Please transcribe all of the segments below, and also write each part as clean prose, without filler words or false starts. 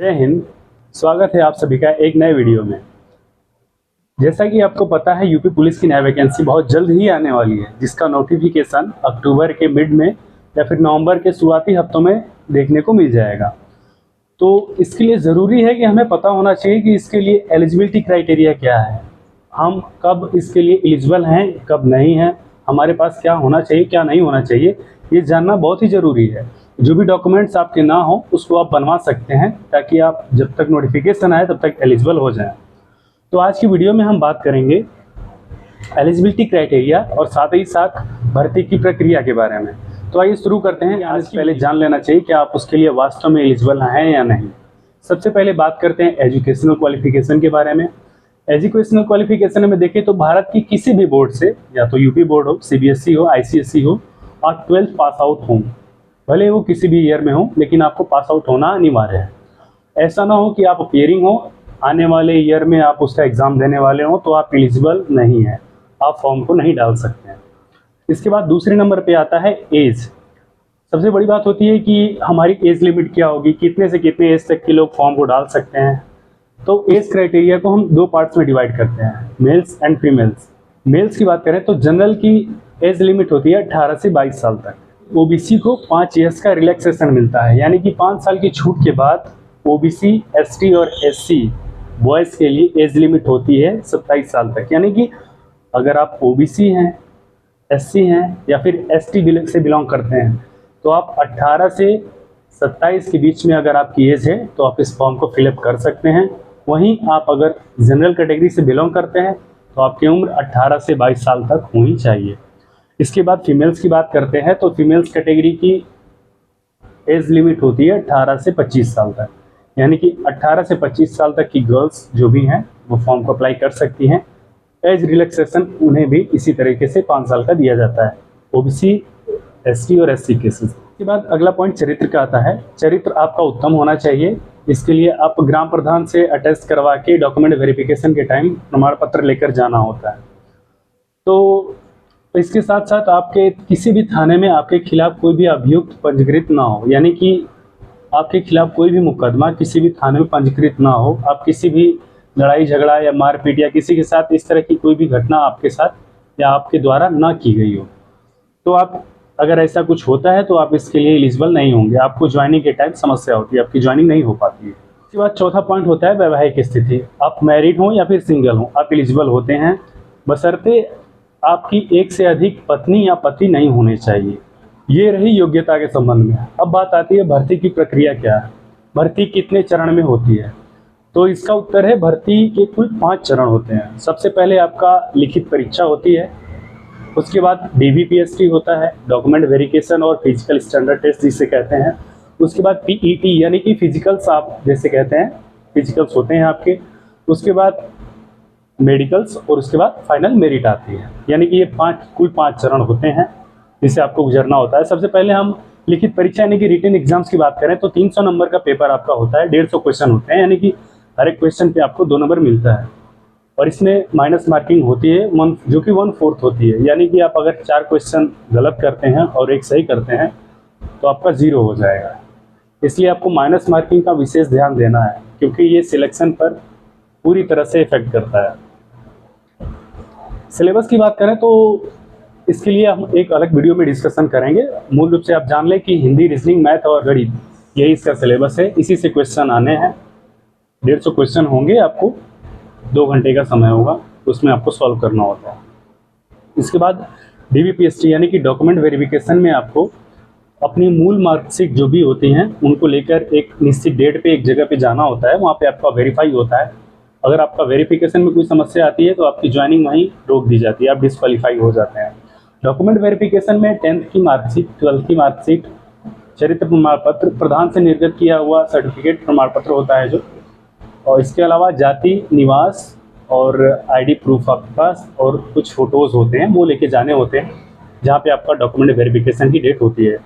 जय हिंद। स्वागत है आप सभी का एक नए वीडियो में। जैसा कि आपको पता है यूपी पुलिस की नई वैकेंसी बहुत जल्द ही आने वाली है, जिसका नोटिफिकेशन अक्टूबर के मिड में या फिर नवंबर के शुरुआती हफ्तों में देखने को मिल जाएगा। तो इसके लिए ज़रूरी है कि हमें पता होना चाहिए कि इसके लिए एलिजिबिलिटी क्राइटेरिया क्या है, हम कब इसके लिए एलिजिबल हैं कब नहीं हैं, हमारे पास क्या होना चाहिए क्या नहीं होना चाहिए, ये जानना बहुत ही ज़रूरी है। जो भी डॉक्यूमेंट्स आपके ना हो उसको आप बनवा सकते हैं ताकि आप जब तक नोटिफिकेशन आए तब तक एलिजिबल हो जाएं। तो आज की वीडियो में हम बात करेंगे एलिजिबिलिटी क्राइटेरिया और साथ ही साथ भर्ती की प्रक्रिया के बारे में। तो आइए शुरू करते हैं। आज पहले जान लेना चाहिए कि आप उसके लिए वास्तव में एलिजिबल हैं या नहीं। सबसे पहले बात करते हैं एजुकेशनल क्वालिफिकेशन के बारे में। एजुकेशनल क्वालिफिकेशन में देखें तो भारत की किसी भी बोर्ड से, या तो यूपी बोर्ड हो, सीबीएसई हो, आईसीएसई हो, और 12th पास आउट हो, भले वो किसी भी ईयर में हो, लेकिन आपको पास आउट होना अनिवार्य है। ऐसा ना हो कि आप अपीयरिंग हो, आने वाले ईयर में आप उसका एग्ज़ाम देने वाले हो तो आप एलिजिबल नहीं हैं, आप फॉर्म को नहीं डाल सकते हैं। इसके बाद दूसरे नंबर पे आता है एज। सबसे बड़ी बात होती है कि हमारी एज लिमिट क्या होगी, कितने से कितने एज तक के लोग फॉर्म को डाल सकते हैं। तो एज क्राइटेरिया को हम दो पार्ट्स में डिवाइड करते हैं, मेल्स एंड फीमेल्स। मेल्स की बात करें तो जनरल की एज लिमिट होती है 18 से 22 साल तक। ओबीसी को 5 ईयर्स का रिलैक्सेशन मिलता है, यानी कि 5 साल की छूट के बाद ओबीसी, एसटी और एससी बॉयज़ के लिए एज लिमिट होती है 27 साल तक। यानी कि अगर आप ओबीसी हैं, एससी हैं या फिर एसटी से बिलोंग करते हैं तो आप 18 से 27 के बीच में अगर आपकी एज है तो आप इस फॉर्म को फिलअप कर सकते हैं। वहीं आप अगर जनरल कैटेगरी से बिलोंग करते हैं तो आपकी उम्र 18 से 22 साल तक होनी चाहिए। इसके बाद फीमेल्स की बात करते हैं तो फीमेल्स कैटेगरी की एज लिमिट होती है 18 से 25 साल तक। यानी कि 18 से 25 साल तक की गर्ल्स जो भी हैं वो फॉर्म को अप्लाई कर सकती हैं। एज रिलैक्सेशन उन्हें भी इसी तरीके से 5 साल का दिया जाता है, ओबीसी, एसटी और एससी केसेस। इसके बाद अगला पॉइंट चरित्र का आता है। चरित्र आपका उत्तम होना चाहिए। इसके लिए आप ग्राम प्रधान से अटेस्ट करवा के डॉक्यूमेंट वेरिफिकेशन के टाइम प्रमाण पत्र लेकर जाना होता है। तो इसके साथ साथ आपके किसी भी थाने में आपके खिलाफ कोई भी अभियुक्त पंजीकृत ना हो, यानी कि आपके खिलाफ कोई भी मुकदमा किसी भी थाने में पंजीकृत ना हो, आप किसी भी लड़ाई झगड़ा या मारपीट या किसी के साथ इस तरह की कोई भी घटना आपके साथ या आपके द्वारा ना की गई हो, तो आप अगर ऐसा कुछ होता है तो आप इसके लिए एलिजिबल नहीं होंगे। आपको ज्वाइनिंग के टाइम समस्या होती है, आपकी ज्वाइनिंग नहीं हो पाती है। इसके बाद चौथा पॉइंट होता है वैवाहिक स्थिति। आप मैरिड हों या फिर सिंगल हों, आप एलिजिबल होते हैं, बशर्ते आपकी एक से अधिक पत्नी या पति नहीं होने चाहिए। ये रही योग्यता के संबंध में। अब बात आती है भर्ती की प्रक्रिया क्या है, भर्ती कितने चरण में होती है। तो इसका उत्तर है भर्ती के कुल 5 चरण होते हैं। सबसे पहले आपका लिखित परीक्षा होती है, उसके बाद डीबीपीएसटी होता है, डॉक्यूमेंट वेरिफिकेशन और फिजिकल स्टैंडर्ड टेस्ट जिसे कहते हैं। उसके बाद पीईटी यानी कि फिजिकल्स आप जैसे कहते हैं, फिजिकल्स होते हैं आपके। उसके बाद मेडिकल्स और उसके बाद फाइनल मेरिट आती है। यानी कि ये कुल 5 चरण होते हैं जिसे आपको गुजरना होता है। सबसे पहले हम लिखित परीक्षा यानी कि रिटन एग्जाम्स की बात करें तो 300 नंबर का पेपर आपका होता है, 150 क्वेश्चन होते हैं, यानी कि हर एक क्वेश्चन पे आपको 2 नंबर मिलता है। और इसमें माइनस मार्किंग होती है जो कि 1/4 होती है, यानी कि आप अगर 4 क्वेश्चन गलत करते हैं और एक सही करते हैं तो आपका 0 हो जाएगा। इसलिए आपको माइनस मार्किंग का विशेष ध्यान देना है क्योंकि ये सिलेक्शन पर पूरी तरह से इफेक्ट करता है। सिलेबस की बात करें तो इसके लिए हम एक अलग वीडियो में डिस्कशन करेंगे। मूल रूप से आप जान लें कि हिंदी, रीजनिंग, मैथ और गणित यही इसका सिलेबस है। इसी से क्वेश्चन आने हैं, 150 क्वेश्चन होंगे, आपको 2 घंटे का समय होगा, उसमें आपको सॉल्व करना होता है। इसके बाद डीबीपीएसटी यानी कि डॉक्यूमेंट वेरिफिकेशन में आपको अपनी मूल मार्कशीट जो भी होती हैं उनको लेकर एक निश्चित डेट पे एक जगह पे जाना होता है, वहाँ पे आपका वेरीफाई होता है। अगर आपका वेरिफिकेशन में कोई समस्या आती है तो आपकी ज्वाइनिंग वहीं रोक दी जाती है, आप डिस्क्वालीफाई हो जाते हैं। डॉक्यूमेंट वेरिफिकेशन में 10th की मार्कशीट, 12th की मार्कशीट, चरित्र प्रमाण पत्र, प्रधान से निर्गत किया हुआ सर्टिफिकेट प्रमाण पत्र होता है जो, और इसके अलावा जाति, निवास और आईडी प्रूफ आपके पास और कुछ फ़ोटोज़ होते हैं वो लेके जाने होते हैं जहाँ पे आपका डॉक्यूमेंट वेरिफिकेशन की डेट होती है।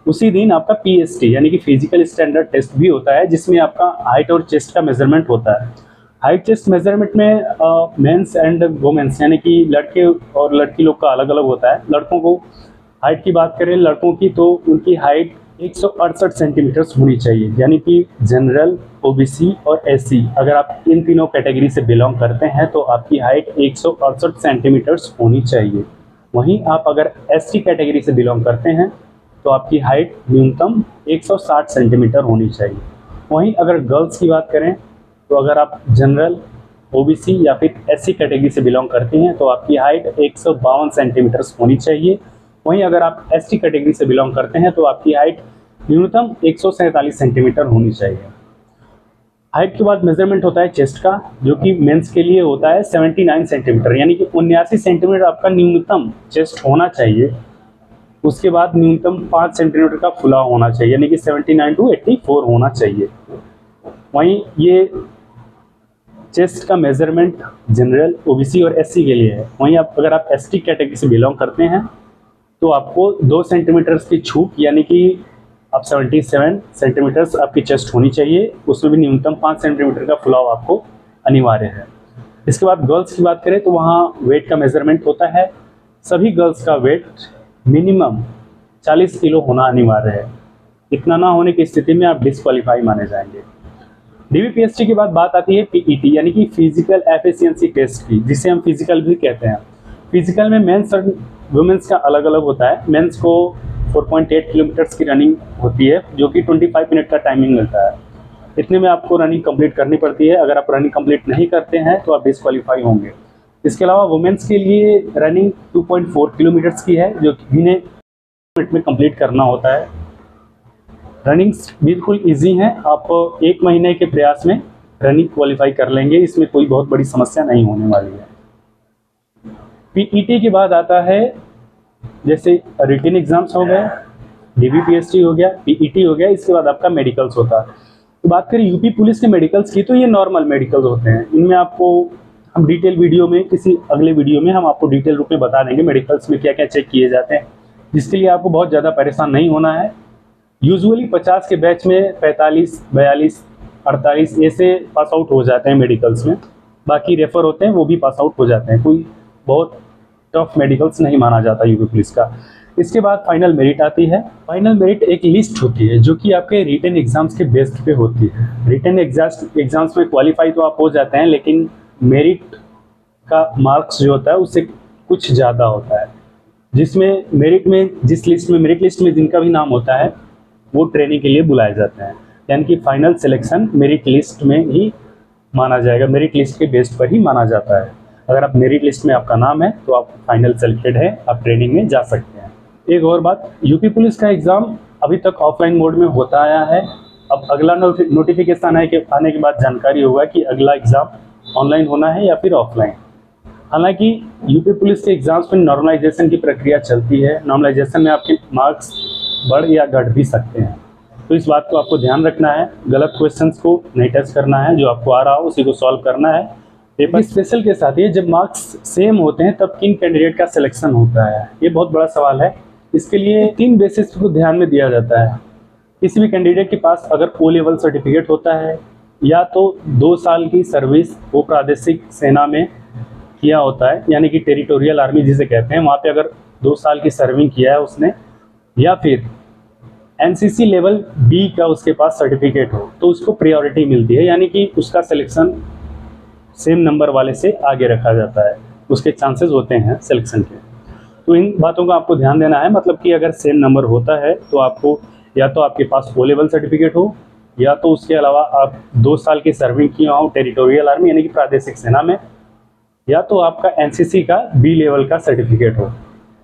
उसी दिन आपका पीएसटी यानी कि फिजिकल स्टैंडर्ड टेस्ट भी होता है जिसमें आपका हाइट और चेस्ट का मेजरमेंट होता है। हाइट चेस्ट मेजरमेंट में मेंस एंड वुमेन्स यानी कि लड़के और लड़की लोग का अलग अलग होता है। लड़कों को हाइट की बात करें लड़कों की तो उनकी हाइट 168 सेंटीमीटर होनी चाहिए, यानी कि जनरल, ओबीसी और एससी, अगर आप इन तीनों कैटेगरी से बिलोंग करते हैं तो आपकी हाइट 168 सेंटीमीटर होनी चाहिए। वहीं आप अगर एसटी कैटेगरी से बिलोंग करते हैं तो आपकी हाइट न्यूनतम 160 सेंटीमीटर होनी चाहिए। वहीं अगर गर्ल्स की बात करें तो अगर आप जनरल, ओबीसी या फिर एससी कैटेगरी से बिलोंग करती हैं तो आपकी हाइट 152 सेंटीमीटर होनी चाहिए। वहीं अगर आप एसटी कैटेगरी से बिलोंग करते हैं तो आपकी हाइट न्यूनतम 147 सेंटीमीटर होनी चाहिए। हाइट के बाद मेजरमेंट होता है चेस्ट का, जो कि मेंस के लिए होता है 79 सेंटीमीटर, यानी कि 79 सेंटीमीटर आपका न्यूनतम चेस्ट होना चाहिए। उसके बाद न्यूनतम 5 सेंटीमीटर का फुला होना चाहिए, यानी कि 79 to 84 होना चाहिए। वहीं ये चेस्ट का मेजरमेंट जनरल, ओबीसी और एससी के लिए है। वहीं अगर आप एसटी कैटेगरी से बिलोंग करते हैं तो आपको 2 सेंटीमीटर की छूट, यानी कि आप 77 सेंटीमीटर आपकी चेस्ट होनी चाहिए। उसमें भी न्यूनतम 5 सेंटीमीटर का फुलाव आपको अनिवार्य है। इसके बाद गर्ल्स की बात करें तो वहाँ वेट का मेजरमेंट होता है। सभी गर्ल्स का वेट मिनिमम 40 किलो होना अनिवार्य है। इतना ना होने की स्थिति में आप डिस्क्वालीफाई माने जाएंगे। डीबीपीएसटी के बाद बात आती है पीईटी, यानी कि फिजिकल एफिशिएंसी टेस्ट की, जिसे हम फिजिकल भी कहते हैं। फिजिकल में मेंस और वुमेन्स का अलग अलग होता है। मेंस को 4.8 किलोमीटर्स की रनिंग होती है, जो कि 25 मिनट का टाइमिंग मिलता है। इतने में आपको रनिंग कंप्लीट करनी पड़ती है। अगर आप रनिंग कंप्लीट नहीं करते हैं तो आप डिस्क्वालीफाई होंगे। इसके अलावा वुमेन्स के लिए रनिंग 2.4 किलोमीटर्स की है, जो कि इन्हें मिनट में कंप्लीट करना होता है। रनिंग्स बिल्कुल इजी हैं, आप 1 महीने के प्रयास में रनिंग क्वालिफाई कर लेंगे। इसमें कोई बहुत बड़ी समस्या नहीं होने वाली है। पीईटी के बाद आता है जैसे रिटन एग्जाम्स हो गए, डीबीपीएसटी हो गया, पीईटी हो गया। इसके बाद आपका मेडिकल्स होता है। तो बात करें यूपी पुलिस के मेडिकल्स की, तो ये नॉर्मल मेडिकल्स होते हैं। इनमें आपको हम डिटेल वीडियो में, किसी अगले वीडियो में हम आपको डिटेल रूप में बता देंगे मेडिकल्स में क्या क्या चेक किए जाते हैं, जिसके लिए आपको बहुत ज़्यादा परेशान नहीं होना है। यूजुअली 50 के बैच में 45, 42, 48 ऐसे पास आउट हो जाते हैं मेडिकल्स में। बाकी रेफर होते हैं वो भी पास आउट हो जाते हैं। कोई बहुत टफ मेडिकल्स नहीं माना जाता यूपी पुलिस का। इसके बाद फाइनल मेरिट आती है। फाइनल मेरिट एक लिस्ट होती है जो कि आपके रिटन एग्जाम्स के बेस पे होती है। रिटन एग्जाम्स में क्वालिफाई तो आप हो जाते हैं, लेकिन मेरिट का मार्क्स जो होता है उससे कुछ ज़्यादा होता है, जिसमें मेरिट में मेरिट लिस्ट में जिनका भी नाम होता है वो ट्रेनिंग के लिए बुलाए जाते हैं। यानी कि फाइनल सिलेक्शन मेरिट लिस्ट में ही माना जाएगा, मेरिट लिस्ट के बेस पर ही माना जाता है। अगर आप मेरिट लिस्ट में आपका नाम है तो आप फाइनल सेलेक्टेड है, आप ट्रेनिंग में जा सकते हैं। एक और बात, यूपी पुलिस का एग्ज़ाम अभी तक ऑफलाइन मोड में होता आया है। अब अगला नोटिफिकेशन आने के बाद जानकारी होगा कि अगला एग्ज़ाम ऑनलाइन होना है या फिर ऑफलाइन। हालांकि यूपी पुलिस के एग्जाम्स में नॉर्मलाइजेशन की प्रक्रिया चलती है। नॉर्मलाइजेशन में आपके मार्क्स बढ़ या घट भी सकते हैं, तो इस बात को आपको ध्यान रखना है। गलत क्वेश्चंस को नहीं टच करना है, जो आपको आ रहा हो उसी को सॉल्व करना है। पेपर स्पेशल के साथ ही जब मार्क्स सेम होते हैं तब किन कैंडिडेट का सिलेक्शन होता है, ये बहुत बड़ा सवाल है। इसके लिए 3 बेसिस को ध्यान में दिया जाता है। किसी भी कैंडिडेट के पास अगर O लेवल सर्टिफिकेट होता है, या तो 2 साल की सर्विस वो प्रादेशिक सेना में किया होता है, यानी कि टेरिटोरियल आर्मी जिसे कहते हैं, वहाँ पे अगर 2 साल की सर्विंग किया है उसने, या फिर एनसीसी लेवल B का उसके पास सर्टिफिकेट हो तो उसको प्रायोरिटी मिलती है, यानी कि उसका सिलेक्शन सेम नंबर वाले से आगे रखा जाता है, उसके चांसेस होते हैं सिलेक्शन के। तो इन बातों का आपको ध्यान देना है। मतलब कि अगर सेम नंबर होता है तो आपको या तो आपके पास O लेवल सर्टिफिकेट हो, या तो उसके अलावा आप 2 साल की सर्विंग किया हो टेरिटोरियल आर्मी यानी कि प्रादेशिक सेना में, या तो आपका एनसीसी का B लेवल का सर्टिफिकेट हो,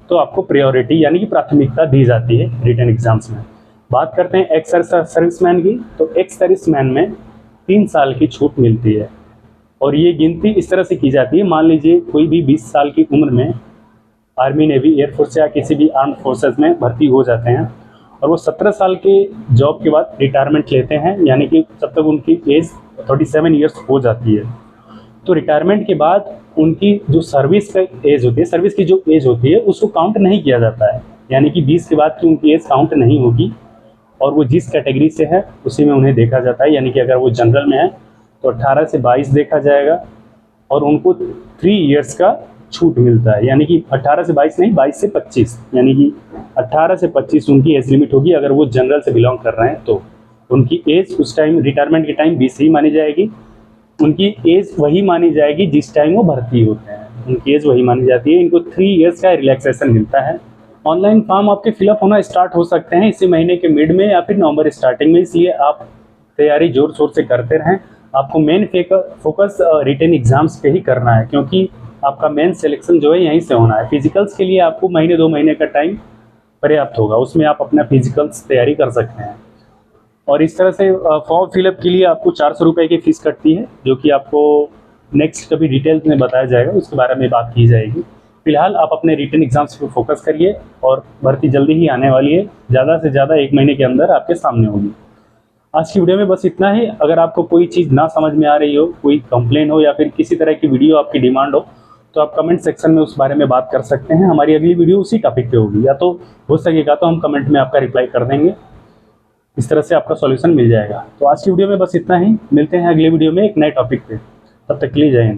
तो आपको प्रायोरिटी यानी कि प्राथमिकता दी जाती है रिटन एग्जाम्स में। बात करते हैं एक्स सर्विसमैन की, तो एक्स सर्विसमैन में 3 साल की छूट मिलती है, और ये गिनती इस तरह से की जाती है। मान लीजिए कोई भी 20 साल की उम्र में आर्मी, नेवी, एयरफोर्स या किसी भी आर्म्ड फोर्सेस में भर्ती हो जाते हैं, और वो 17 साल के जॉब के बाद रिटायरमेंट लेते हैं, यानी कि जब तक उनकी एज 37 ईयर्स हो जाती है। तो रिटायरमेंट के बाद उनकी जो सर्विस का एज होती है, सर्विस की जो एज होती है उसको काउंट नहीं किया जाता है, यानी कि 20 के बाद की उनकी एज काउंट नहीं होगी, और वो जिस कैटेगरी से है उसी में उन्हें देखा जाता है। यानी कि अगर वो जनरल में है तो 18 से 22 देखा जाएगा, और उनको 3 इयर्स का छूट मिलता है, यानी कि 18 से 22 नहीं, 22 से 25, यानी कि 18 से 25 उनकी एज लिमिट होगी। अगर वो जनरल से बिलोंग कर रहे हैं तो उनकी एज उस टाइम रिटायरमेंट के टाइम 20 ही मानी जाएगी। उनकी एज वही मानी जाएगी जिस टाइम वो भर्ती होते हैं, उनकी एज वही मानी जाती है। इनको 3 ईयर्स का रिलैक्सेशन मिलता है। ऑनलाइन फॉर्म आपके फिलअप होना स्टार्ट हो सकते हैं इसी महीने के मिड में या फिर नवंबर स्टार्टिंग में, इसलिए आप तैयारी जोर शोर से करते रहें। आपको मेन फोकस रिटन एग्जाम्स पे ही करना है, क्योंकि आपका मेन सिलेक्शन जो है यहीं से होना है। फिजिकल्स के लिए आपको महीने 2 महीने का टाइम पर्याप्त होगा, उसमें आप अपना फिजिकल्स तैयारी कर सकते हैं। और इस तरह से फॉर्म फिलअप के लिए आपको 400 रुपये की फ़ीस कटती है, जो कि आपको नेक्स्ट कभी डिटेल्स में बताया जाएगा, उसके बारे में बात की जाएगी। फिलहाल आप अपने रिटन एग्जाम्स पे फोकस करिए और भर्ती जल्दी ही आने वाली है, ज़्यादा से ज़्यादा 1 महीने के अंदर आपके सामने होगी। आज की वीडियो में बस इतना ही। अगर आपको कोई चीज़ ना समझ में आ रही हो, कोई कंप्लेन हो या फिर किसी तरह की वीडियो आपकी डिमांड हो, तो आप कमेंट सेक्शन में उस बारे में बात कर सकते हैं। हमारी अगली वीडियो उसी टॉपिक पे होगी, या तो हो सकेगा तो हम कमेंट में आपका रिप्लाई कर देंगे। इस तरह से आपका सॉल्यूशन मिल जाएगा। तो आज की वीडियो में बस इतना ही। मिलते हैं अगली वीडियो में एक नए टॉपिक पे। तब तक के लिए जय हिंद।